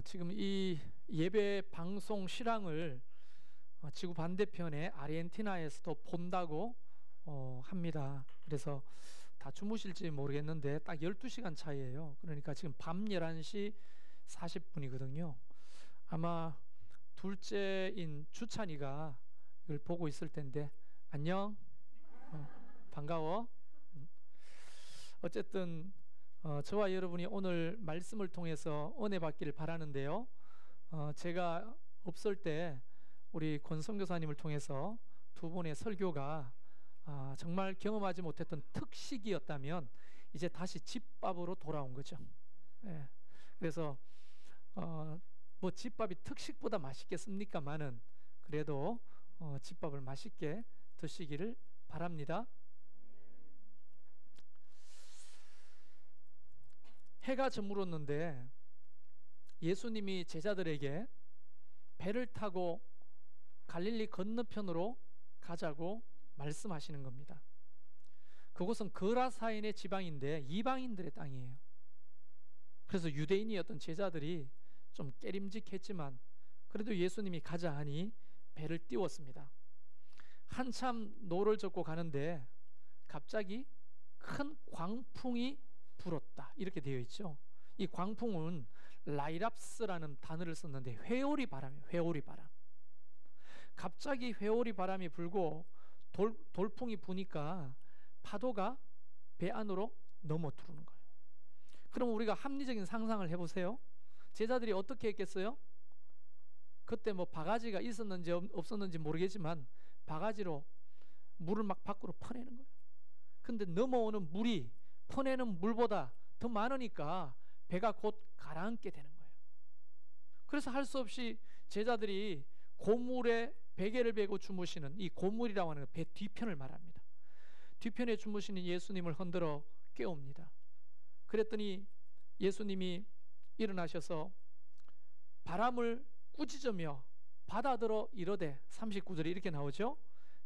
지금 이 예배 방송 실황을 지구 반대편의 아르헨티나에서도 본다고 합니다. 그래서 다 주무실지 모르겠는데 딱 12시간 차이예요. 그러니까 지금 밤 11시 40분이거든요. 아마 둘째인 주찬이가 이걸 보고 있을 텐데 안녕, 반가워. 어쨌든 저와 여러분이 오늘 말씀을 통해서 은혜 받기를 바라는데요. 제가 없을 때 우리 권성교사님을 통해서 두 분의 설교가 정말 경험하지 못했던 특식이었다면 이제 다시 집밥으로 돌아온 거죠. 예. 그래서 뭐 집밥이 특식보다 맛있겠습니까마는 그래도 집밥을 맛있게 드시기를 바랍니다. 해가 저물었는데 예수님이 제자들에게 배를 타고 갈릴리 건너편으로 가자고 말씀하시는 겁니다. 그곳은 거라사인의 지방인데 이방인들의 땅이에요. 그래서 유대인이었던 제자들이 좀 깨림직했지만 그래도 예수님이 가자 하니 배를 띄웠습니다. 한참 노를 젓고 가는데 갑자기 큰 광풍이 불었다 이렇게 되어 있죠. 이 광풍은 라이랍스라는 단어를 썼는데 회오리 바람이에요. 회오리 바람. 갑자기 회오리 바람이 불고 돌풍이 부니까 파도가 배 안으로 넘어 들어오는 거예요. 그럼 우리가 합리적인 상상을 해보세요. 제자들이 어떻게 했겠어요? 그때 뭐 바가지가 있었는지 없었는지 모르겠지만 바가지로 물을 막 밖으로 퍼내는 거예요. 근데 넘어오는 물이 퍼내는 물보다 더 많으니까 배가 곧 가라앉게 되는 거예요. 그래서 할 수 없이 제자들이 고물에 베개를 베고 주무시는 이 고물이라고 하는 배 뒤편을 말합니다. 뒤편에 주무시는 예수님을 흔들어 깨웁니다. 그랬더니 예수님이 일어나셔서 바람을 꾸짖으며 바다들어 이르되 39절에 이렇게 나오죠.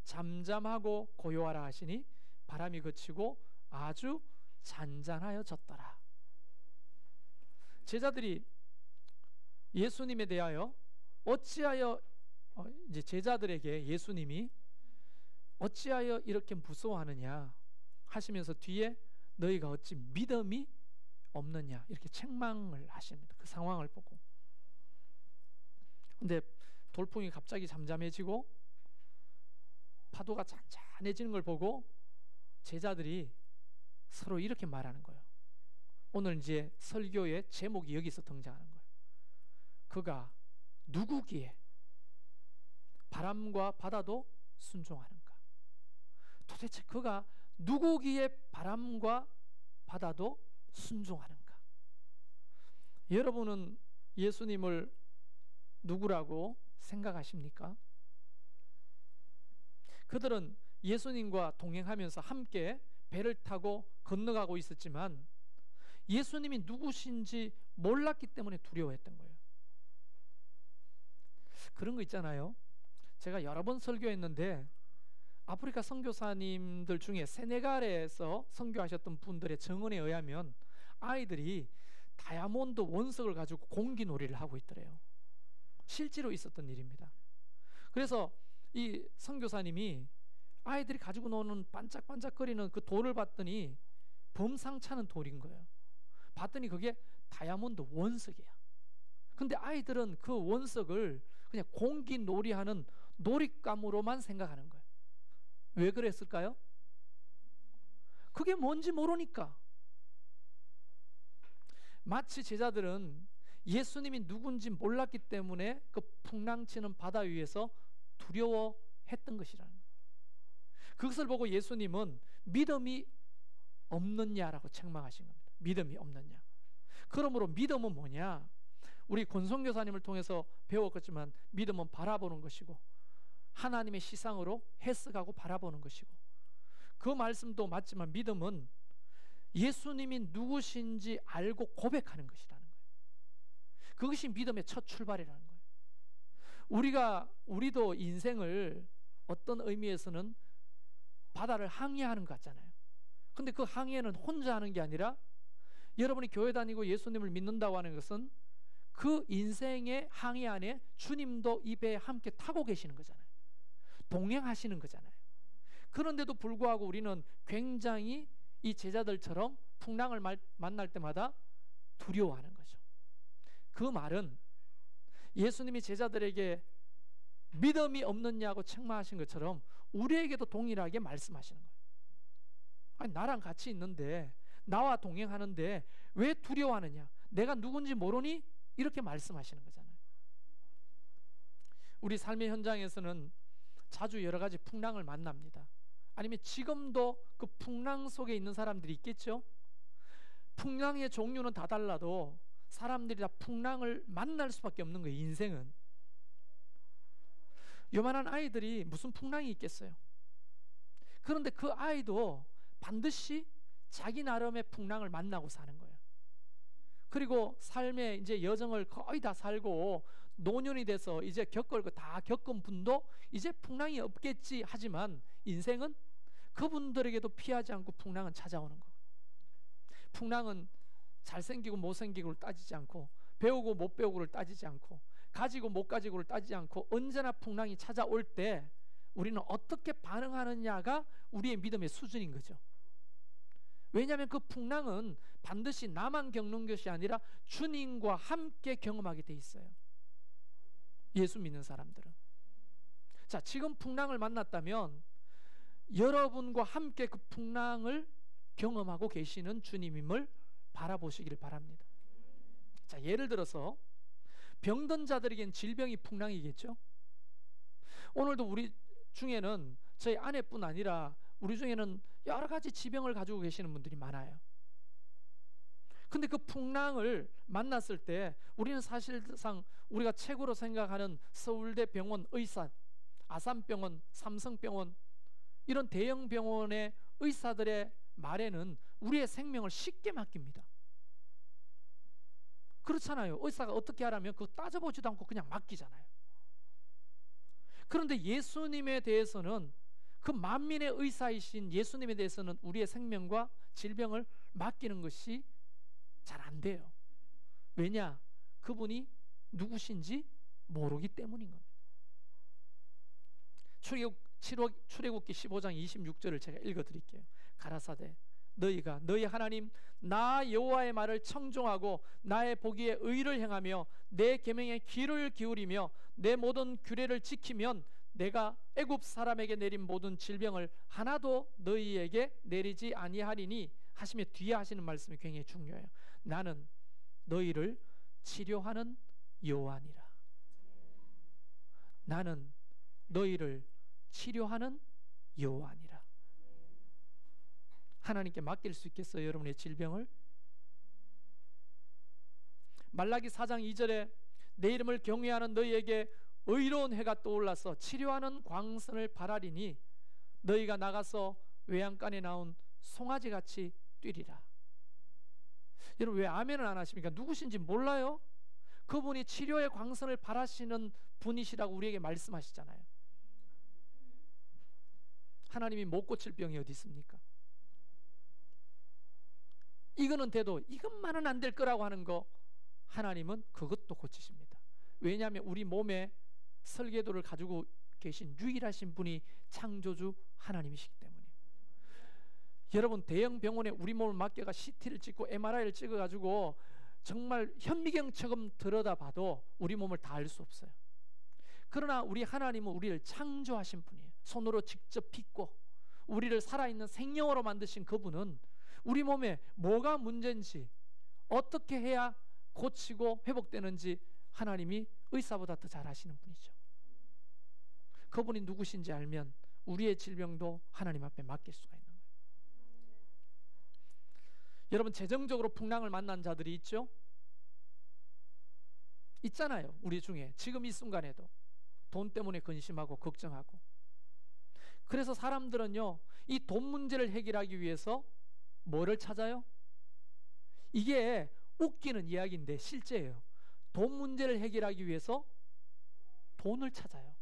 잠잠하고 고요하라 하시니 바람이 그치고 아주 잔잔하여졌더라. 제자들이 예수님에 대하여 어찌하여 이제 제자들에게 예수님이 어찌하여 이렇게 무서워하느냐 하시면서 뒤에 너희가 어찌 믿음이 없느냐 이렇게 책망을 하십니다. 그 상황을 보고. 근데 돌풍이 갑자기 잠잠해지고 파도가 잔잔해지는 걸 보고 제자들이 서로 이렇게 말하는 거예요. 오늘 이제 설교의 제목이 여기서 등장하는 거예요. 그가 누구기에 바람과 바다도 순종하는가? 도대체 그가 누구기에 바람과 바다도 순종하는가? 여러분은 예수님을 누구라고 생각하십니까? 그들은 예수님과 동행하면서 함께 배를 타고 건너가고 있었지만 예수님이 누구신지 몰랐기 때문에 두려워했던 거예요. 그런 거 있잖아요. 제가 여러 번 설교했는데 아프리카 선교사님들 중에 세네갈에서 선교하셨던 분들의 증언에 의하면 아이들이 다이아몬드 원석을 가지고 공기놀이를 하고 있더래요. 실제로 있었던 일입니다. 그래서 이 선교사님이 아이들이 가지고 노는 반짝반짝거리는 그 돌을 봤더니 범상찮은 돌인 거예요. 봤더니 그게 다이아몬드 원석이야. 근데 아이들은 그 원석을 그냥 공기놀이하는 놀잇감으로만 생각하는 거예요. 왜 그랬을까요? 그게 뭔지 모르니까. 마치 제자들은 예수님이 누군지 몰랐기 때문에 그 풍랑치는 바다 위에서 두려워했던 것이라는 거예요. 그것을 보고 예수님은 믿음이 없느냐라고 책망하신 겁니다. 믿음이 없느냐. 그러므로 믿음은 뭐냐? 우리 권성교사님을 통해서 배웠겠지만 믿음은 바라보는 것이고 하나님의 시상으로 해석하고 바라보는 것이고 그 말씀도 맞지만 믿음은 예수님이 누구신지 알고 고백하는 것이라는 거예요. 그것이 믿음의 첫 출발이라는 거예요. 우리도 인생을 어떤 의미에서는 바다를 항해하는 것 같잖아요. 근데 그 항해는 혼자 하는 게 아니라 여러분이 교회 다니고 예수님을 믿는다고 하는 것은 그 인생의 항해 안에 주님도 이 배에 함께 타고 계시는 거잖아요. 동행하시는 거잖아요. 그런데도 불구하고 우리는 굉장히 이 제자들처럼 풍랑을 만날 때마다 두려워하는 거죠. 그 말은 예수님이 제자들에게 믿음이 없느냐고 책망하신 것처럼 우리에게도 동일하게 말씀하시는 거예요. 아니, 나랑 같이 있는데, 나와 동행하는데 왜 두려워하느냐? 내가 누군지 모르니? 이렇게 말씀하시는 거잖아요. 우리 삶의 현장에서는 자주 여러 가지 풍랑을 만납니다. 아니면 지금도 그 풍랑 속에 있는 사람들이 있겠죠? 풍랑의 종류는 다 달라도 사람들이 다 풍랑을 만날 수밖에 없는 거예요. 인생은. 요만한 아이들이 무슨 풍랑이 있겠어요? 그런데 그 아이도 반드시 자기 나름의 풍랑을 만나고 사는 거예요. 그리고 삶의 이제 여정을 거의 다 살고 노년이 돼서 이제 겪을 거 다 겪은 분도 이제 풍랑이 없겠지 하지만 인생은 그분들에게도 피하지 않고 풍랑은 찾아오는 거예요. 풍랑은 잘생기고 못생기고를 따지지 않고, 배우고 못 배우고를 따지지 않고, 가지고 못 가지고를 따지지 않고, 언제나 풍랑이 찾아올 때 우리는 어떻게 반응하느냐가 우리의 믿음의 수준인 거죠. 왜냐하면 그 풍랑은 반드시 나만 겪는 것이 아니라 주님과 함께 경험하게 돼 있어요. 예수 믿는 사람들은. 자, 지금 풍랑을 만났다면 여러분과 함께 그 풍랑을 경험하고 계시는 주님임을 바라보시기를 바랍니다. 자, 예를 들어서 병든 자들에겐 질병이 풍랑이겠죠. 오늘도 우리 중에는 저희 아내뿐 아니라 우리 중에는 여러 가지 지병을 가지고 계시는 분들이 많아요. 근데 그 풍랑을 만났을 때 우리는 사실상 우리가 최고로 생각하는 서울대 병원 의사, 아산병원, 삼성병원, 이런 대형 병원의 의사들의 말에는 우리의 생명을 쉽게 맡깁니다. 그렇잖아요. 의사가 어떻게 하라면 그거 따져보지도 않고 그냥 맡기잖아요. 그런데 예수님에 대해서는, 그 만민의 의사이신 예수님에 대해서는 우리의 생명과 질병을 맡기는 것이 잘 안 돼요. 왜냐? 그분이 누구신지 모르기 때문인 겁니다. 출애굽기 15장 26절을 제가 읽어드릴게요. 가라사대 너희가 너희 하나님 나 여호와의 말을 청종하고 나의 보기에 의를 행하며 내 계명에 귀를 기울이며 내 모든 규례를 지키면 내가 애굽 사람에게 내린 모든 질병을 하나도 너희에게 내리지 아니하리니 하시며 뒤에 하시는 말씀이 굉장히 중요해요. 나는 너희를 치료하는 여호와니라. 나는 너희를 치료하는 여호와니라. 하나님께 맡길 수 있겠어요? 여러분의 질병을? 말라기 4장 2절에 내 이름을 경외하는 너희에게 의로운 해가 떠올라서 치료하는 광선을 발하리니 너희가 나가서 외양간에 나온 송아지같이 뛰리라. 여러분 왜 아멘을 안 하십니까? 누구신지 몰라요? 그분이 치료의 광선을 발하시는 분이시라고 우리에게 말씀하시잖아요. 하나님이 못 고칠 병이 어디 있습니까? 이거는 돼도 이것만은 안 될 거라고 하는 거 하나님은 그것도 고치십니다. 왜냐하면 우리 몸에 설계도를 가지고 계신 유일하신 분이 창조주 하나님이시기 때문에. 여러분 대형 병원에 우리 몸을 맡겨가 CT를 찍고 MRI를 찍어가지고 정말 현미경처럼 들여다봐도 우리 몸을 다 알 수 없어요. 그러나 우리 하나님은 우리를 창조하신 분이에요. 손으로 직접 빚고 우리를 살아있는 생명으로 만드신 그분은 우리 몸에 뭐가 문제인지 어떻게 해야 고치고 회복되는지 하나님이 의사보다 더 잘 아시는 분이죠. 그분이 누구신지 알면 우리의 질병도 하나님 앞에 맡길 수가 있는 거예요. 여러분 재정적으로 풍랑을 만난 자들이 있죠? 있잖아요. 우리 중에 지금 이 순간에도 돈 때문에 근심하고 걱정하고. 그래서 사람들은요 이 돈 문제를 해결하기 위해서 뭐를 찾아요? 이게 웃기는 이야기인데 실제예요. 돈 문제를 해결하기 위해서 돈을 찾아요.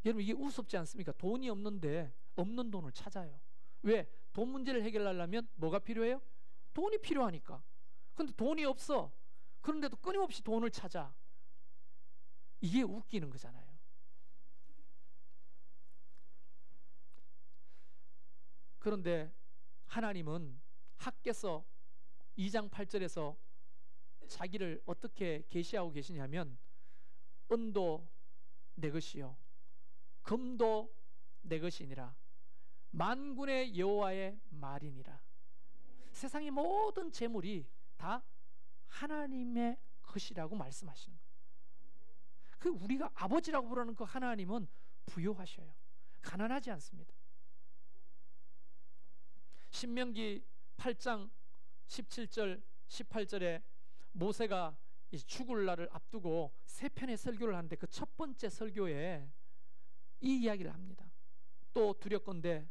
여러분 이게 우습지 않습니까? 돈이 없는데 없는 돈을 찾아요. 왜? 돈 문제를 해결하려면 뭐가 필요해요? 돈이 필요하니까. 근데 돈이 없어. 그런데도 끊임없이 돈을 찾아. 이게 웃기는 거잖아요. 그런데 하나님은 학개서 2장 8절에서 자기를 어떻게 계시하고 계시냐면, 은도 내 것이요 금도 내 것이니라, 만군의 여호와의 말이니라. 세상의 모든 재물이 다 하나님의 것이라고 말씀하시는 거예요. 그 우리가 아버지라고 부르는 그 하나님은 부유하셔요. 가난하지 않습니다. 신명기 8장 17절 18절에 모세가 죽을 날을 앞두고 세 편의 설교를 하는데, 그 첫 번째 설교에 이 이야기를 합니다. 또 두렵건대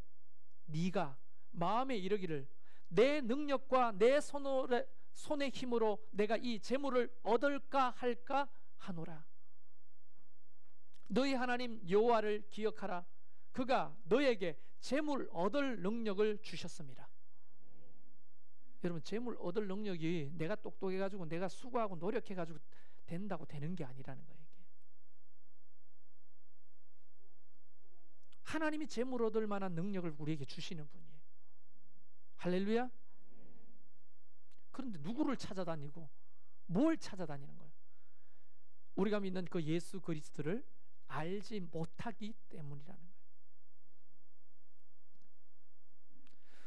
네가 마음에 이르기를 내 능력과 내 손의 힘으로 내가 이 재물을 얻을까 할까 하노라. 너희 하나님 여호와를 기억하라. 그가 너에게 재물 얻을 능력을 주셨습니다. 여러분, 재물 얻을 능력이 내가 똑똑해가지고 내가 수고하고 노력해가지고 된다고 되는 게 아니라는 거예요. 이게. 하나님이 재물 얻을 만한 능력을 우리에게 주시는 분이에요. 할렐루야. 그런데 누구를 찾아다니고 뭘 찾아다니는 거예요? 우리가 믿는 그 예수 그리스도를 알지 못하기 때문이라는 거예요.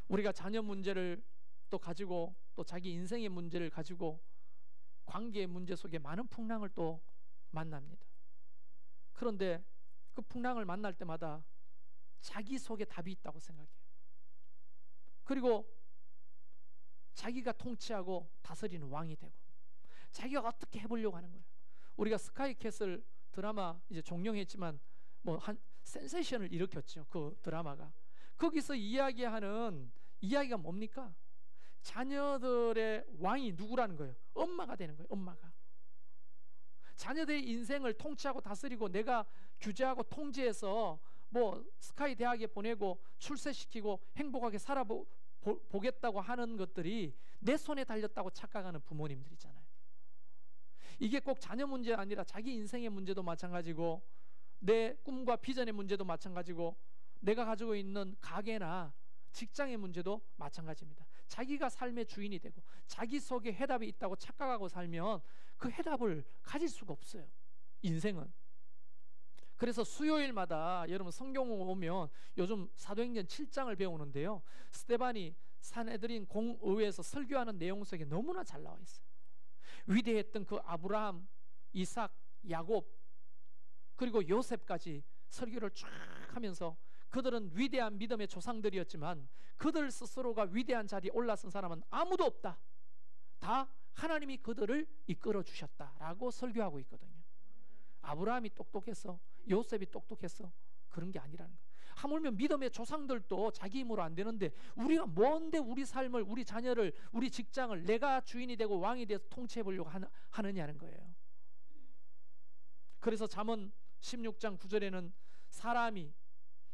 우리가 자녀 문제를 또 가지고, 또 자기 인생의 문제를 가지고 관계의 문제 속에 많은 풍랑을 또 만납니다. 그런데 그 풍랑을 만날 때마다 자기 속에 답이 있다고 생각해요. 그리고 자기가 통치하고 다스리는 왕이 되고 자기가 어떻게 해보려고 하는 거예요. 우리가 스카이캐슬 드라마 이제 종영했지만 뭐 한 센세이션을 일으켰죠. 그 드라마가. 거기서 이야기하는 이야기가 뭡니까? 자녀들의 왕이 누구라는 거예요? 엄마가 되는 거예요. 엄마가. 자녀들의 인생을 통치하고 다스리고 내가 규제하고 통제해서 뭐 스카이 대학에 보내고 출세시키고 행복하게 살아보겠다고 하는 것들이 내 손에 달렸다고 착각하는 부모님들이잖아요. 이게 꼭 자녀 문제 아니라 자기 인생의 문제도 마찬가지고, 내 꿈과 비전의 문제도 마찬가지고, 내가 가지고 있는 가게나 직장의 문제도 마찬가지입니다. 자기가 삶의 주인이 되고 자기 속에 해답이 있다고 착각하고 살면 그 해답을 가질 수가 없어요. 인생은. 그래서 수요일마다 여러분 성경 오면 요즘 사도행전 7장을 배우는데요, 스데반이 산헤드린 공의회에서 설교하는 내용 속에 너무나 잘 나와 있어요. 위대했던 그 아브라함, 이삭, 야곱, 그리고 요셉까지 설교를 쫙 하면서, 그들은 위대한 믿음의 조상들이었지만 그들 스스로가 위대한 자리에 올라선 사람은 아무도 없다. 다 하나님이 그들을 이끌어 주셨다라고 설교하고 있거든요. 아브라함이 똑똑했어, 요셉이 똑똑했어, 그런 게 아니라는 거예요. 하물며 믿음의 조상들도 자기 힘으로 안 되는데 우리가 뭔데 우리 삶을, 우리 자녀를, 우리 직장을 내가 주인이 되고 왕이 돼서 통치해 보려고 하느냐는 거예요. 그래서 잠언 16장 9절에는 사람이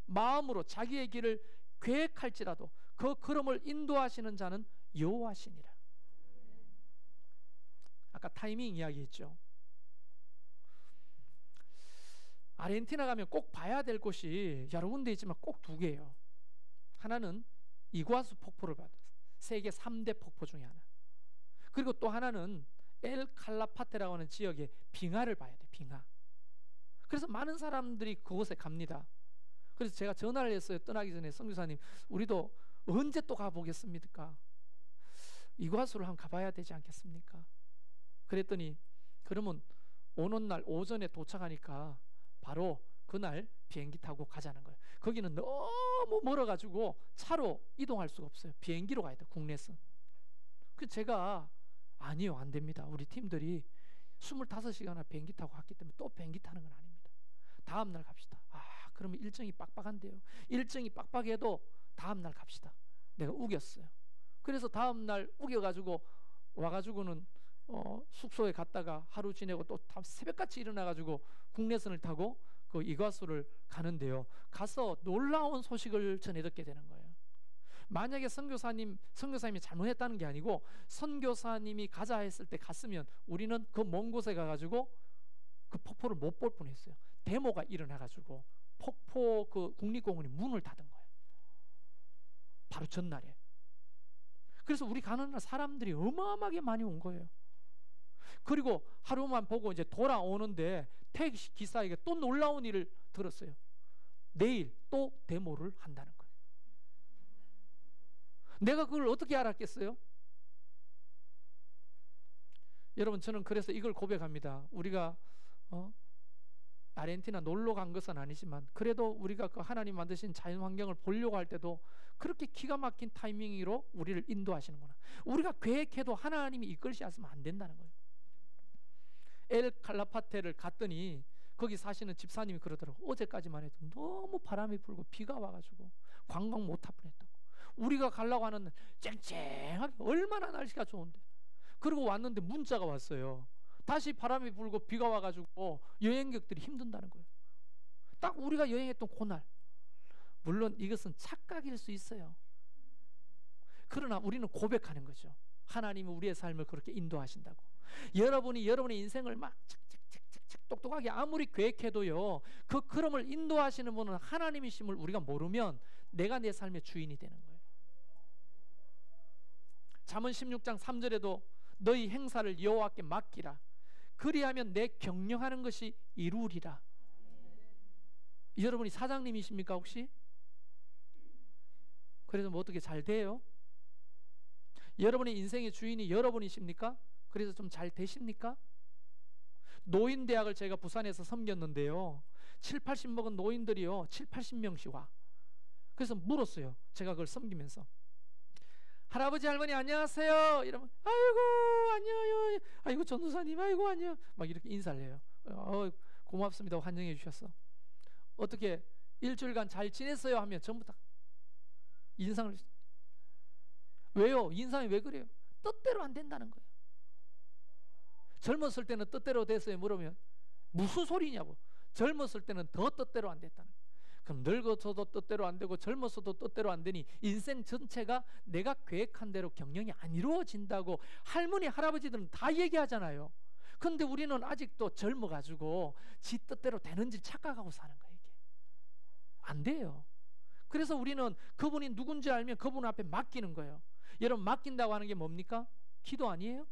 마음으로 자기의 길을 계획할지라도 그 걸음을 인도하시는 자는 여호와시니라. 아까 타이밍 이야기했죠. 아르헨티나 가면 꼭 봐야 될 곳이 여러 군데 있지만 꼭 두 개예요. 하나는 이구아수 폭포를 봐야 돼요. 세계 3대 폭포 중에 하나. 그리고 또 하나는 엘 칼라파테라고 하는 지역의 빙하를 봐야 돼요. 빙하. 그래서 많은 사람들이 그곳에 갑니다. 그래서 제가 전화를 했어요. 떠나기 전에, 선교사님 우리도 언제 또 가보겠습니까? 이구아수를 한번 가봐야 되지 않겠습니까? 그랬더니 그러면 오는 날 오전에 도착하니까 바로 그날 비행기 타고 가자는 거예요. 거기는 너무 멀어가지고 차로 이동할 수가 없어요. 비행기로 가야 돼요. 국내선. 그 제가 아니요, 안 됩니다. 우리 팀들이 25시간을 비행기 타고 갔기 때문에 또 비행기 타는 건 아닙니다. 다음날 갑시다. 그러면 일정이 빡빡한데요. 일정이 빡빡해도 다음날 갑시다. 내가 우겼어요. 그래서 다음날 우겨가지고 와가지고는 숙소에 갔다가 하루 지내고 또 새벽같이 일어나가지고 국내선을 타고 그 이과수를 가는데요, 가서 놀라운 소식을 전해 듣게 되는 거예요. 만약에 선교사님이 잘못했다는 게 아니고 선교사님이 가자 했을 때 갔으면 우리는 그 먼 곳에 가가지고 그 폭포를 못 볼 뻔했어요. 데모가 일어나가지고 폭포 그 국립공원이 문을 닫은 거예요. 바로 전날에. 그래서 우리 가는 날 사람들이 어마어마하게 많이 온 거예요. 그리고 하루만 보고 이제 돌아오는데 택시 기사에게 또 놀라운 일을 들었어요. 내일 또 데모를 한다는 거예요. 내가 그걸 어떻게 알았겠어요? 여러분, 저는 그래서 이걸 고백합니다. 우리가 아르헨티나 놀러 간 것은 아니지만 그래도 우리가 그 하나님 만드신 자연 환경을 보려고 할 때도 그렇게 기가 막힌 타이밍으로 우리를 인도하시는구나. 우리가 계획해도 하나님이 이끌지 않으면 안 된다는 거예요. 엘 칼라파테를 갔더니 거기 사시는 집사님이 그러더라고. 어제까지만 해도 너무 바람이 불고 비가 와가지고 관광 못할 뻔했다고. 우리가 가려고 하는 쨍쨍하게 얼마나 날씨가 좋은데. 그리고 왔는데 문자가 왔어요. 다시 바람이 불고 비가 와가지고 여행객들이 힘든다는 거예요. 딱 우리가 여행했던 그날. 물론 이것은 착각일 수 있어요. 그러나 우리는 고백하는 거죠. 하나님은 우리의 삶을 그렇게 인도하신다고. 여러분이 여러분의 인생을 막 착착착착 똑똑하게 아무리 계획해도요, 그 흐름을 인도하시는 분은 하나님이심을 우리가 모르면 내가 내 삶의 주인이 되는 거예요. 잠언 16장 3절에도 너희 행사를 여호와께 맡기라. 그리하면 내 경영하는 것이 이루리라. 여러분이 사장님이십니까 혹시? 그래서 뭐 어떻게 잘 돼요? 여러분의 인생의 주인이 여러분이십니까? 그래서 좀 잘 되십니까? 노인대학을 제가 부산에서 섬겼는데요, 7, 80 먹은 노인들이요 7, 80명씩 와. 그래서 물었어요. 제가 그걸 섬기면서 할아버지 할머니 안녕하세요 이러면 아이고 안녕요, 아이고 전도사님 아이고 안녕, 막 이렇게 인사를 해요. 고맙습니다 환영해 주셔서. 어떻게 일주일간 잘 지냈어요 하면 전부 다 인상을. 왜요? 인상이 왜 그래요? 뜻대로 안 된다는 거예요. 젊었을 때는 뜻대로 됐어요 물으면 무슨 소리냐고. 젊었을 때는 더 뜻대로 안 됐다는 거예요. 그럼 늙어서도 뜻대로 안 되고 젊어서도 뜻대로 안 되니 인생 전체가 내가 계획한 대로 경영이 안 이루어진다고 할머니 할아버지들은 다 얘기하잖아요. 근데 우리는 아직도 젊어가지고 지 뜻대로 되는지 착각하고 사는 거예요. 이게 안 돼요. 그래서 우리는 그분이 누군지 알면 그분 앞에 맡기는 거예요. 여러분, 맡긴다고 하는 게 뭡니까? 기도 아니에요?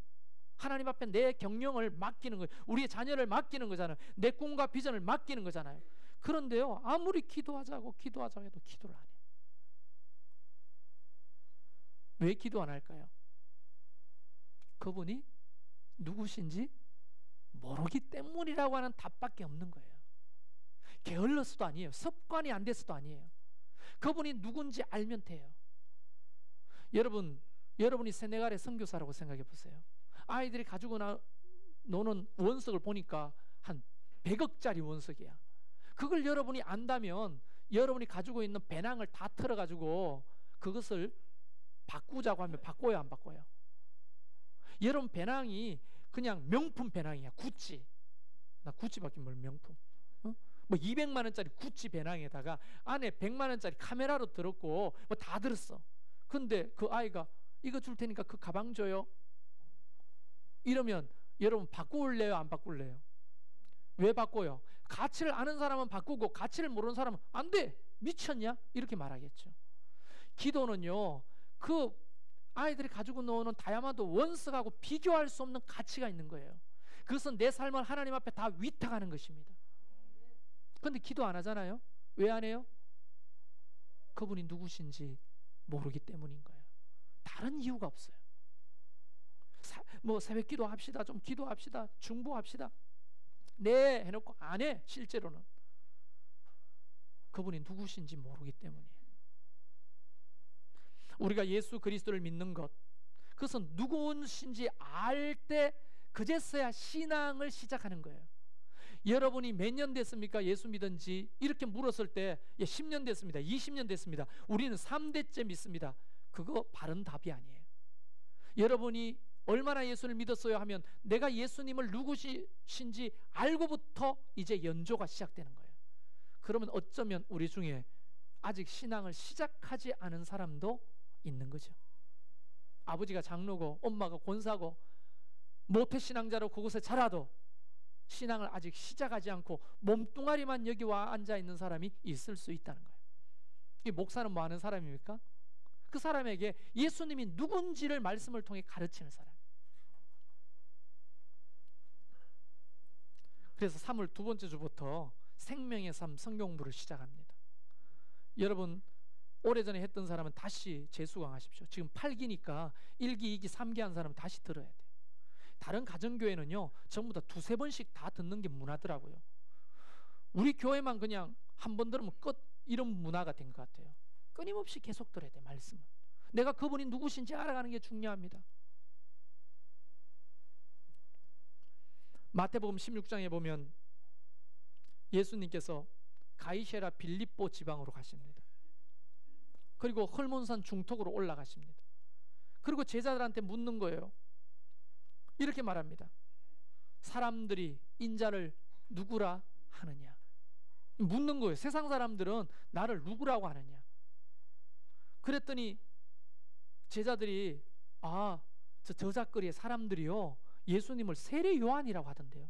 하나님 앞에 내 경영을 맡기는 거예요. 우리의 자녀를 맡기는 거잖아요. 내 꿈과 비전을 맡기는 거잖아요. 그런데요, 아무리 기도하자고 해도 기도를 안 해요. 왜 기도 안 할까요? 그분이 누구신지 모르기 때문이라고 하는 답밖에 없는 거예요. 게을러서도 아니에요. 습관이 안 돼서도 아니에요. 그분이 누군지 알면 돼요. 여러분이 세네갈의 선교사라고 생각해 보세요. 아이들이 가지고 노는 원석을 보니까 한 100억짜리 원석이야. 그걸 여러분이 안다면 여러분이 가지고 있는 배낭을 다 털어가지고 그것을 바꾸자고 하면 바꿔요, 안 바꿔요? 여러분 배낭이 그냥 명품 배낭이야. 구찌. 나 구찌밖에 뭘 명품. 뭐 200만 원짜리 구찌 배낭에다가 안에 100만 원짜리 카메라로 들었고 뭐 다 들었어. 근데 그 아이가 이거 줄 테니까 그 가방 줘요. 이러면 여러분 바꿀래요, 안 바꿀래요? 왜 바꿔요? 가치를 아는 사람은 바꾸고 가치를 모르는 사람은 안 돼. 미쳤냐? 이렇게 말하겠죠. 기도는요, 그 아이들이 가지고 노는 다이아몬드 원석하고 비교할 수 없는 가치가 있는 거예요. 그것은 내 삶을 하나님 앞에 다 위탁하는 것입니다. 그런데 기도 안 하잖아요. 왜 안 해요? 그분이 누구신지 모르기 때문인 거예요. 다른 이유가 없어요. 뭐 새벽 기도합시다, 좀 기도합시다, 중보합시다. 네 해놓고 안 해. 실제로는 그분이 누구신지 모르기 때문이에요. 우리가 예수 그리스도를 믿는 것, 그것은 누구신지 알 때 그제서야 신앙을 시작하는 거예요. 여러분이 몇 년 됐습니까? 예수 믿은 지 이렇게 물었을 때 10년 됐습니다, 20년 됐습니다, 우리는 3대째 믿습니다. 그거 바른 답이 아니에요. 여러분이 얼마나 예수를 믿었어요 하면 내가 예수님을 누구신지 알고부터 이제 연조가 시작되는 거예요. 그러면 어쩌면 우리 중에 아직 신앙을 시작하지 않은 사람도 있는 거죠. 아버지가 장로고 엄마가 권사고 모태신앙자로 그곳에 자라도 신앙을 아직 시작하지 않고 몸뚱아리만 여기 와 앉아 있는 사람이 있을 수 있다는 거예요. 이 목사는 뭐 하는 사람입니까? 그 사람에게 예수님이 누군지를 말씀을 통해 가르치는 사람. 그래서 3월 두 번째 주부터 생명의 삶 성경부를 시작합니다. 여러분 오래전에 했던 사람은 다시 재수강하십시오. 지금 8기니까 1기, 2기, 3기 한 사람은 다시 들어야 돼요. 다른 가정교회는요 전부 다 두세 번씩 다 듣는 게 문화더라고요. 우리 교회만 그냥 한 번 들으면 끝, 이런 문화가 된 것 같아요. 끊임없이 계속 들어야 돼. 말씀은 내가 그분이 누구신지 알아가는 게 중요합니다. 마태복음 16장에 보면 예수님께서 가이세라 빌립보 지방으로 가십니다. 그리고 헐몬산 중턱으로 올라가십니다. 그리고 제자들한테 묻는 거예요. 이렇게 말합니다. 사람들이 인자를 누구라 하느냐? 묻는 거예요. 세상 사람들은 나를 누구라고 하느냐? 그랬더니 제자들이 저 저작거리의 사람들이요 예수님을 세례 요한이라고 하던데요.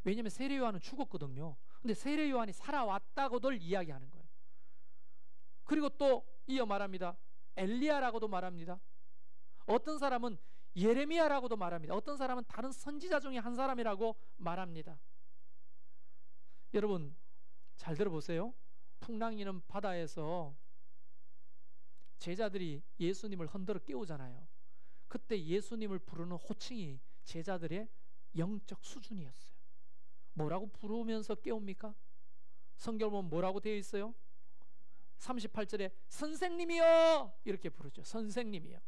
왜냐하면 세례 요한은 죽었거든요. 근데 세례 요한이 살아왔다고들 이야기하는 거예요. 그리고 또 이어 말합니다. 엘리야라고도 말합니다. 어떤 사람은 예레미야라고도 말합니다. 어떤 사람은 다른 선지자 중에 한 사람이라고 말합니다. 여러분 잘 들어보세요. 풍랑이는 바다에서 제자들이 예수님을 흔들어 깨우잖아요. 그때 예수님을 부르는 호칭이 제자들의 영적 수준이었어요. 뭐라고 부르면서 깨웁니까? 성경을 보면 뭐라고 되어 있어요? 38절에 선생님이요 이렇게 부르죠. 선생님이요.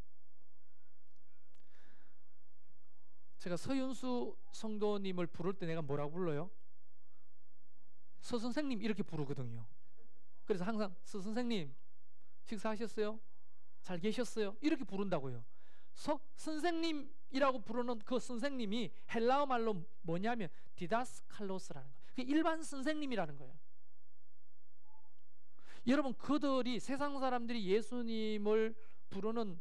제가 서윤수 성도님을 부를 때 내가 뭐라고 불러요? 서선생님 이렇게 부르거든요. 그래서 항상 서선생님 식사하셨어요? 잘 계셨어요? 이렇게 부른다고요. 선생님이라고 부르는 그 선생님이 헬라어 말로 뭐냐면 디다스칼로스라는 거예요. 그 일반 선생님이라는 거예요. 여러분 그들이 세상 사람들이 예수님을 부르는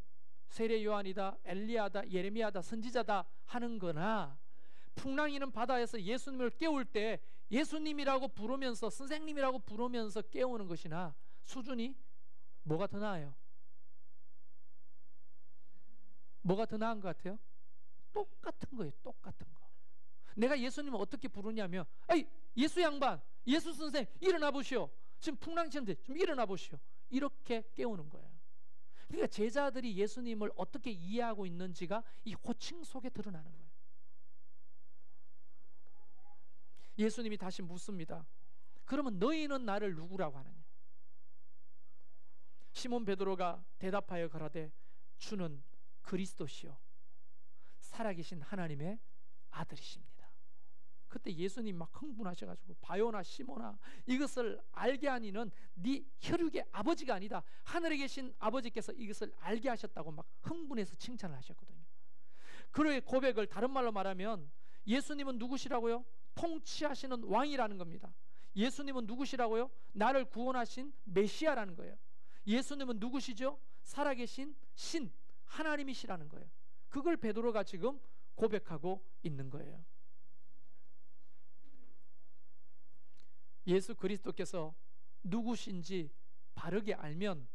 세례 요한이다, 엘리야다, 예레미야다, 선지자다 하는 거나 풍랑이는 바다에서 예수님을 깨울 때 예수님이라고 부르면서 선생님이라고 부르면서 깨우는 것이나 수준이 뭐가 더 나아요? 뭐가 더 나은 것 같아요? 똑같은 거예요. 똑같은 거. 내가 예수님을 어떻게 부르냐면 예수 양반, 예수 선생 일어나 보시오. 지금 풍랑이 치는데 좀 일어나 보시오. 이렇게 깨우는 거예요. 그러니까 제자들이 예수님을 어떻게 이해하고 있는지가 이 호칭 속에 드러나는 거예요. 예수님이 다시 묻습니다. 그러면 너희는 나를 누구라고 하느냐? 시몬 베드로가 대답하여 가라되 주는 그리스도시요 살아계신 하나님의 아들이십니다. 그때 예수님 막 흥분하셔가지고 바요나 시몬아 이것을 알게 하니는 네 혈육의 아버지가 아니다 하늘에 계신 아버지께서 이것을 알게 하셨다고 막 흥분해서 칭찬을 하셨거든요. 그의 고백을 다른 말로 말하면 예수님은 누구시라고요? 통치하시는 왕이라는 겁니다. 예수님은 누구시라고요? 나를 구원하신 메시아라는 거예요. 예수님은 누구시죠? 살아계신 신 하나님이시라는 거예요. 그걸 베드로가 지금 고백하고 있는 거예요. 예수 그리스도께서 누구신지 바르게 알면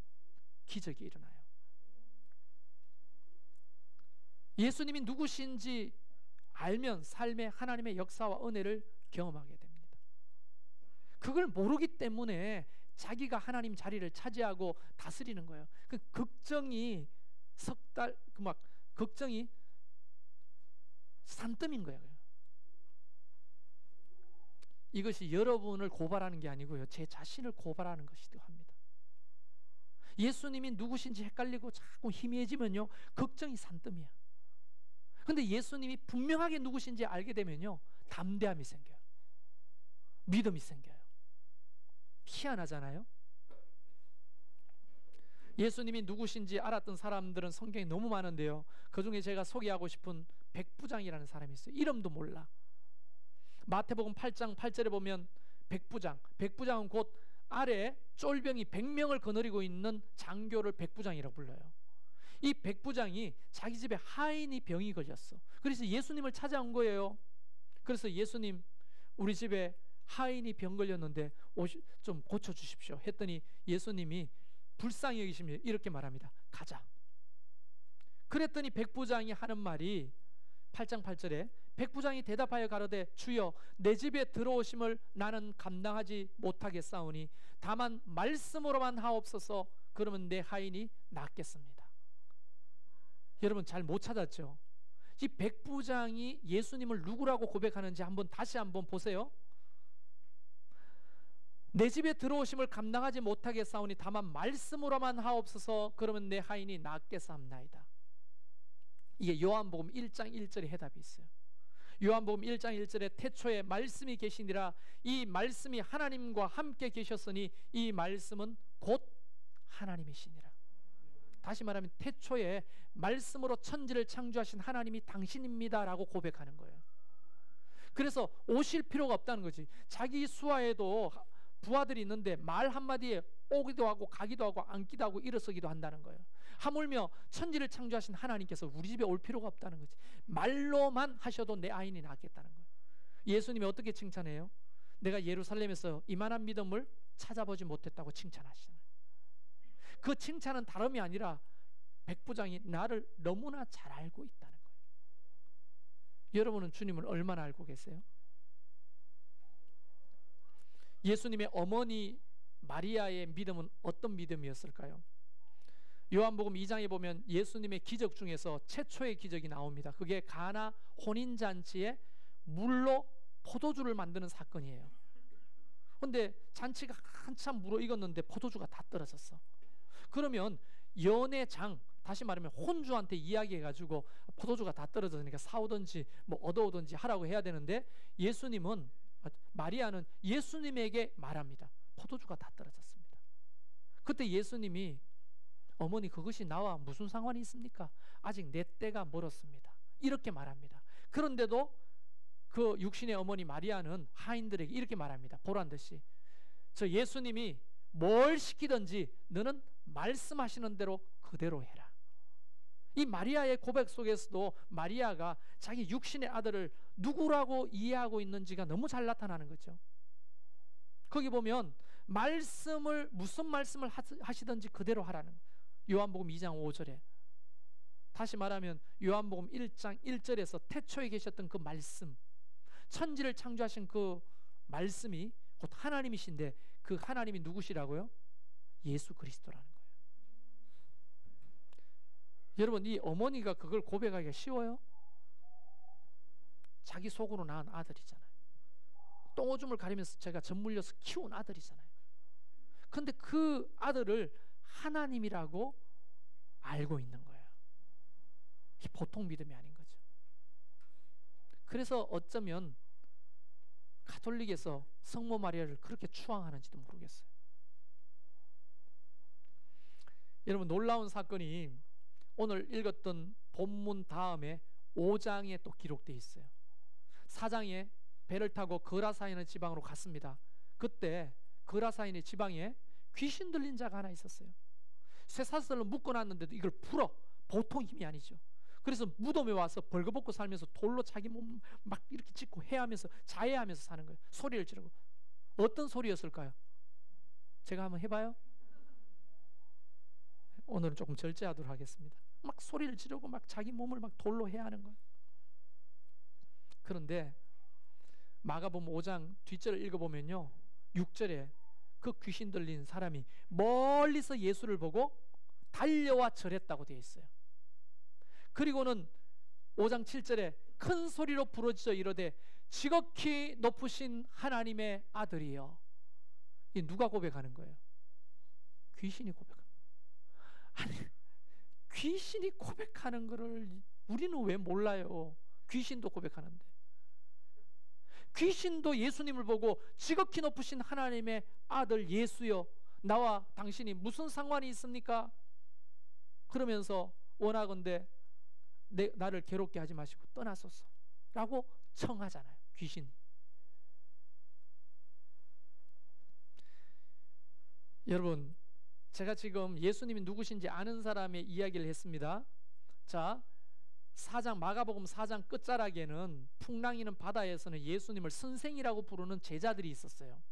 기적이 일어나요. 예수님이 누구신지 알면 삶의 하나님의 역사와 은혜를 경험하게 됩니다. 그걸 모르기 때문에 자기가 하나님 자리를 차지하고 다스리는 거예요. 그 걱정이 걱정이 산더미인 거예요. 이것이 여러분을 고발하는 게 아니고요. 제 자신을 고발하는 것이기도 합니다. 예수님이 누구신지 헷갈리고 자꾸 희미해지면요. 걱정이 산더미야. 근데 예수님이 분명하게 누구신지 알게 되면요. 담대함이 생겨요. 믿음이 생겨요. 희한하잖아요. 예수님이 누구신지 알았던 사람들은 성경에 너무 많은데요. 그중에 제가 소개하고 싶은 백부장이라는 사람이 있어요. 이름도 몰라. 마태복음 8장 8절에 보면 백부장은 곧 아래 쫄병이 100명을 거느리고 있는 장교를 백부장이라고 불러요. 이 백부장이 자기 집에 하인이 병이 걸렸어. 그래서 예수님을 찾아온 거예요. 그래서 예수님, 우리 집에 하인이 병 걸렸는데 좀 고쳐주십시오 했더니 예수님이 불쌍히 여기시며 이렇게 말합니다. 가자. 그랬더니 백부장이 하는 말이 8장 8절에 백부장이 대답하여 가로되 주여 내 집에 들어오심을 나는 감당하지 못하겠사오니 다만 말씀으로만 하옵소서. 그러면 내 하인이 낫겠습니다. 여러분 잘 못 찾았죠? 이 백부장이 예수님을 누구라고 고백하는지 다시 한번 보세요. 내 집에 들어오심을 감당하지 못하겠사오니 다만 말씀으로만 하옵소서. 그러면 내 하인이 낫겠사옵나이다. 이게 요한복음 1장 1절에 해답이 있어요. 요한복음 1장 1절에 태초에 말씀이 계시니라. 이 말씀이 하나님과 함께 계셨으니 이 말씀은 곧 하나님이시니라. 다시 말하면 태초에 말씀으로 천지를 창조하신 하나님이 당신입니다 라고 고백하는 거예요. 그래서 오실 필요가 없다는 거지. 자기 수하에도 부하들이 있는데 말 한마디에 오기도 하고 가기도 하고 앉기도 하고 일어서기도 한다는 거예요. 하물며 천지를 창조하신 하나님께서 우리 집에 올 필요가 없다는 거지. 말로만 하셔도 내 아인이 낫겠다는 거예요. 예수님이 어떻게 칭찬해요? 내가 예루살렘에서 이만한 믿음을 찾아보지 못했다고 칭찬하시잖아요. 그 칭찬은 다름이 아니라 백부장이 나를 너무나 잘 알고 있다는 거예요. 여러분은 주님을 얼마나 알고 계세요? 예수님의 어머니 마리아의 믿음은 어떤 믿음이었을까요? 요한복음 2장에 보면 예수님의 기적 중에서 최초의 기적이 나옵니다. 그게 가나 혼인잔치에 물로 포도주를 만드는 사건이에요. 그런데 잔치가 한참 무르익었는데 포도주가 다 떨어졌어. 그러면 연회장, 다시 말하면 혼주한테 이야기해가지고 포도주가 다 떨어졌으니까 사오든지 뭐 얻어오든지 하라고 해야 되는데 마리아는 예수님에게 말합니다. 포도주가 다 떨어졌습니다. 그때 예수님이 어머니 그것이 나와 무슨 상관이 있습니까? 아직 내 때가 멀었습니다. 이렇게 말합니다. 그런데도 그 육신의 어머니 마리아는 하인들에게 이렇게 말합니다. 보란 듯이 저 예수님이 뭘 시키든지 너는 말씀하시는 대로 그대로 해라. 이 마리아의 고백 속에서도 마리아가 자기 육신의 아들을 누구라고 이해하고 있는지가 너무 잘 나타나는 거죠. 거기 보면 무슨 말씀을 하시든지 그대로 하라는 거예요. 요한복음 2장 5절에 다시 말하면 요한복음 1장 1절에서 태초에 계셨던 그 말씀, 천지를 창조하신 그 말씀이 곧 하나님이신데 그 하나님이 누구시라고요? 예수 그리스도라는 거예요. 여러분 이 어머니가 그걸 고백하기가 쉬워요? 자기 속으로 낳은 아들이잖아요. 똥오줌을 가리면서 제가 젖 물려서 키운 아들이잖아요. 그런데 그 아들을 하나님이라고 알고 있는 거예요. 이게 보통 믿음이 아닌 거죠. 그래서 어쩌면 가톨릭에서 성모 마리아를 그렇게 추앙하는지도 모르겠어요. 여러분 놀라운 사건이 오늘 읽었던 본문 다음에 5장에 또 기록되어 있어요. 4장에 배를 타고 거라사인의 지방으로 갔습니다. 그때 거라사인의 지방에 귀신 들린 자가 하나 있었어요. 쇠사슬로 묶어놨는데도 이걸 풀어. 보통 힘이 아니죠. 그래서 무덤에 와서 벌거벗고 살면서 돌로 자기 몸 막 이렇게 찢고 해하면서 자해하면서 사는 거예요. 소리를 지르고. 어떤 소리였을까요? 제가 한번 해봐요. 오늘은 조금 절제하도록 하겠습니다. 막 소리를 지르고 막 자기 몸을 막 돌로 해하는 거예요. 그런데 마가복음 5장 뒷절을 읽어보면요 6절에 그 귀신 들린 사람이 멀리서 예수를 보고 달려와 절했다고 되어 있어요. 그리고는 5장 7절에 큰 소리로 부르짖어 이르되 지극히 높으신 하나님의 아들이여. 이 누가 고백하는 거예요? 귀신이 고백하는 거예요. 아니 귀신이 고백하는 거를 우리는 왜 몰라요? 귀신도 고백하는데. 귀신도 예수님을 보고 지극히 높으신 하나님의 아들 예수여 나와 당신이 무슨 상관이 있습니까? 그러면서 원하건대 나를 괴롭게 하지 마시고 떠나소서 라고 청하잖아요. 귀신이. 여러분 제가 지금 예수님이 누구신지 아는 사람의 이야기를 했습니다. 자, 마가복음 4장 끝자락에는 풍랑이는 바다에서는 예수님을 선생이라고 부르는 제자들이 있었어요.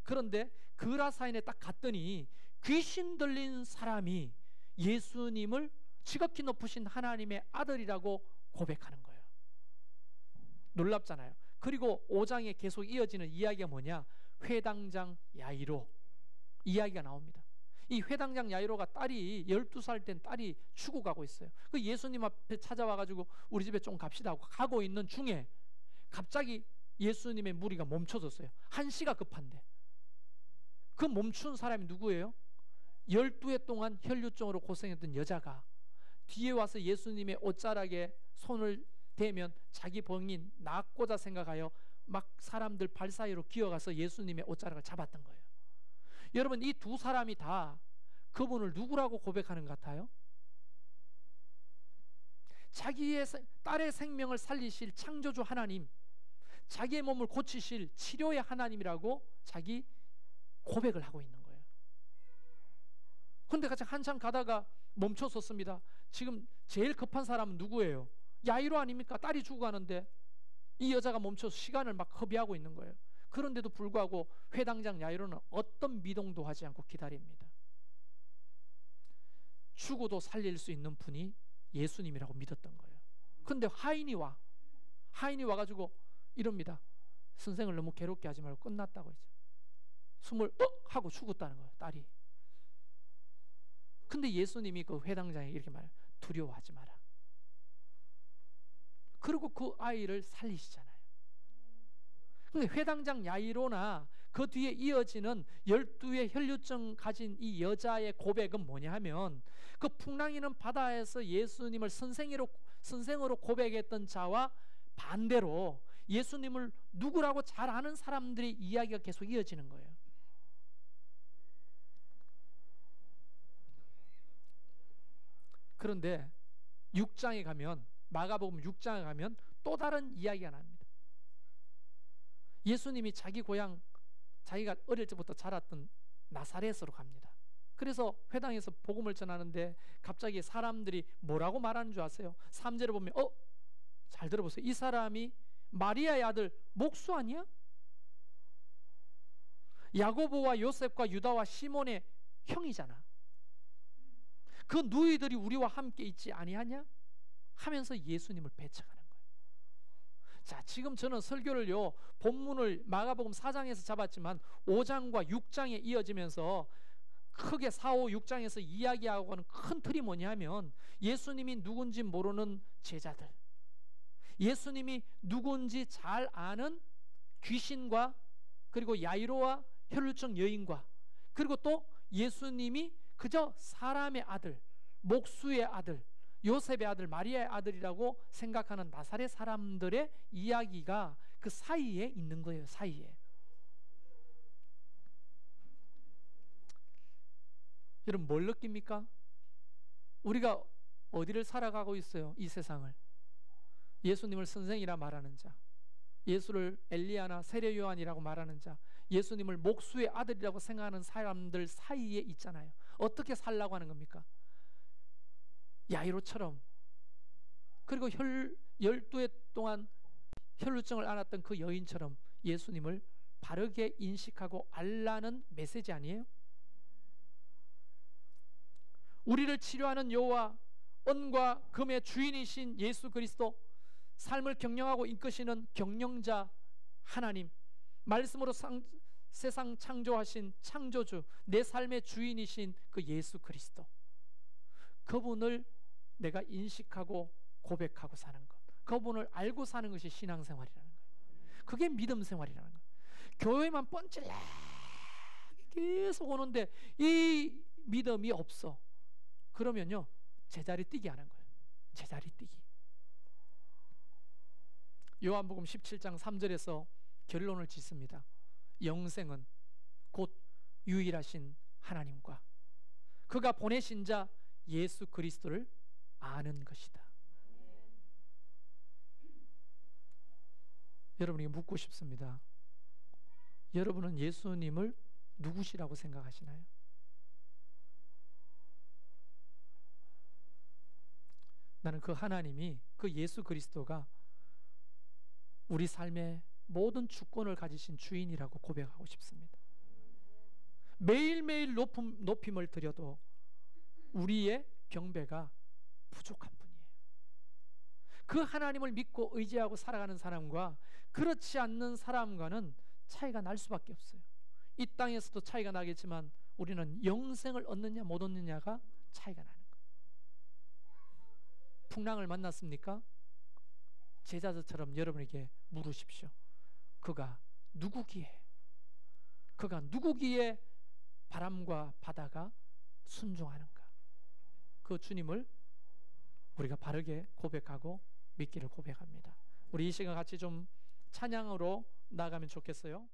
그런데 그라사인에 딱 갔더니 귀신 들린 사람이 예수님을 지극히 높으신 하나님의 아들이라고 고백하는 거예요. 놀랍잖아요. 그리고 5장에 계속 이어지는 이야기가 뭐냐? 회당장 야이로 이야기가 나옵니다. 이 회당장 야이로가 딸이 12살 된 딸이 죽어가고 있어요. 그 예수님 앞에 찾아와가지고 우리 집에 좀 갑시다 하고 가고 있는 중에 갑자기 예수님의 무리가 멈춰졌어요. 한시가 급한데. 그 멈춘 사람이 누구예요? 12해 동안 혈류증으로 고생했던 여자가 뒤에 와서 예수님의 옷자락에 손을 대면 자기 병이 낫고자 생각하여 막 사람들 발 사이로 기어가서 예수님의 옷자락을 잡았던 거예요. 여러분, 이 두 사람이 다 그분을 누구라고 고백하는 것 같아요? 자기의 딸의 생명을 살리실 창조주 하나님, 자기의 몸을 고치실 치료의 하나님이라고 자기 고백을 하고 있는 거예요. 그런데 같이 한참 가다가 멈춰섰습니다. 지금 제일 급한 사람은 누구예요? 야이로 아닙니까? 딸이 죽어가는데 이 여자가 멈춰서 시간을 막 허비하고 있는 거예요. 그런데도 불구하고 회당장 야이로는 어떤 미동도 하지 않고 기다립니다. 죽어도 살릴 수 있는 분이 예수님이라고 믿었던 거예요. 그런데 하인이 와가지고 이럽니다. 선생을 너무 괴롭게 하지 말고 끝났다고 했죠. 숨을 하고 죽었다는 거예요, 딸이. 근데 예수님이 그 회당장에 이렇게 말해요. 두려워하지 마라. 그리고 그 아이를 살리시잖아요. 근데 회당장 야이로나 그 뒤에 이어지는 12의 혈류증 가진 이 여자의 고백은 뭐냐 하면 그 풍랑이는 바다에서 예수님을 선생으로 고백했던 자와 반대로 예수님을 누구라고 잘 아는 사람들의 이야기가 계속 이어지는 거예요. 그런데 6장에 가면, 마가복음 6장에 가면 또 다른 이야기가 납니다. 예수님이 자기 고향, 자기가 어릴 때부터 자랐던 나사렛으로 갑니다. 그래서 회당에서 복음을 전하는데 갑자기 사람들이 뭐라고 말하는 줄 아세요? 3절을 보면 잘 들어보세요. 이 사람이 마리아의 아들 목수 아니야? 야고보와 요셉과 유다와 시몬의 형이잖아. 그 누이들이 우리와 함께 있지 아니하냐? 하면서 예수님을 배척하는 거예요. 자, 지금 저는 설교를요, 본문을 마가복음 4장에서 잡았지만 5장과 6장에 이어지면서 크게 4, 5, 6장에서 이야기하고 하는 큰 틀이 뭐냐면 예수님이 누군지 모르는 제자들, 예수님이 누군지 잘 아는 귀신과 그리고 야이로와 혈루증 여인과 그리고 또 예수님이 그저 사람의 아들, 목수의 아들, 요셉의 아들, 마리아의 아들이라고 생각하는 나사렛 사람들의 이야기가 그 사이에 있는 거예요. 사이에. 여러분 뭘 느낍니까? 우리가 어디를 살아가고 있어요? 이 세상을. 예수님을 선생이라 말하는 자, 예수를 엘리야나 세례 요한이라고 말하는 자, 예수님을 목수의 아들이라고 생각하는 사람들 사이에 있잖아요. 어떻게 살라고 하는 겁니까? 야이로처럼. 그리고 12해 동안 혈루증을 앓았던 그 여인처럼 예수님을 바르게 인식하고 알라는 메시지 아니에요? 우리를 치료하는 여호와, 은과 금의 주인이신 예수 그리스도, 삶을 경영하고 이끄시는 경영자 하나님, 말씀으로 세상 창조하신 창조주, 내 삶의 주인이신 그 예수 그리스도, 그분을 내가 인식하고 고백하고 사는 것, 그분을 알고 사는 것이 신앙생활이라는 거예요. 그게 믿음생활이라는 거예요. 교회만 뻔질라 계속 오는데 이 믿음이 없어. 그러면요, 제자리 뛰기 하는 거예요. 제자리 뛰기. 요한복음 17장 3절에서 결론을 짓습니다. 영생은 곧 유일하신 하나님과 그가 보내신 자 예수 그리스도를 아는 것이다. 여러분에게 묻고 싶습니다. 여러분은 예수님을 누구시라고 생각하시나요? 나는 그 하나님이, 그 예수 그리스도가 우리 삶의 모든 주권을 가지신 주인이라고 고백하고 싶습니다. 매일매일 높임을 드려도 우리의 경배가 부족한 분이에요. 그 하나님을 믿고 의지하고 살아가는 사람과 그렇지 않는 사람과는 차이가 날 수밖에 없어요. 이 땅에서도 차이가 나겠지만 우리는 영생을 얻느냐 못 얻느냐가 차이가 나는 거예요. 풍랑을 만났습니까? 제자들처럼 여러분에게 물으십시오. 그가 누구기에 바람과 바다가 순종하는가? 그 주님을 우리가 바르게 고백하고 믿기를 고백합니다. 우리 이 시간 같이 좀 찬양으로 나가면 좋겠어요.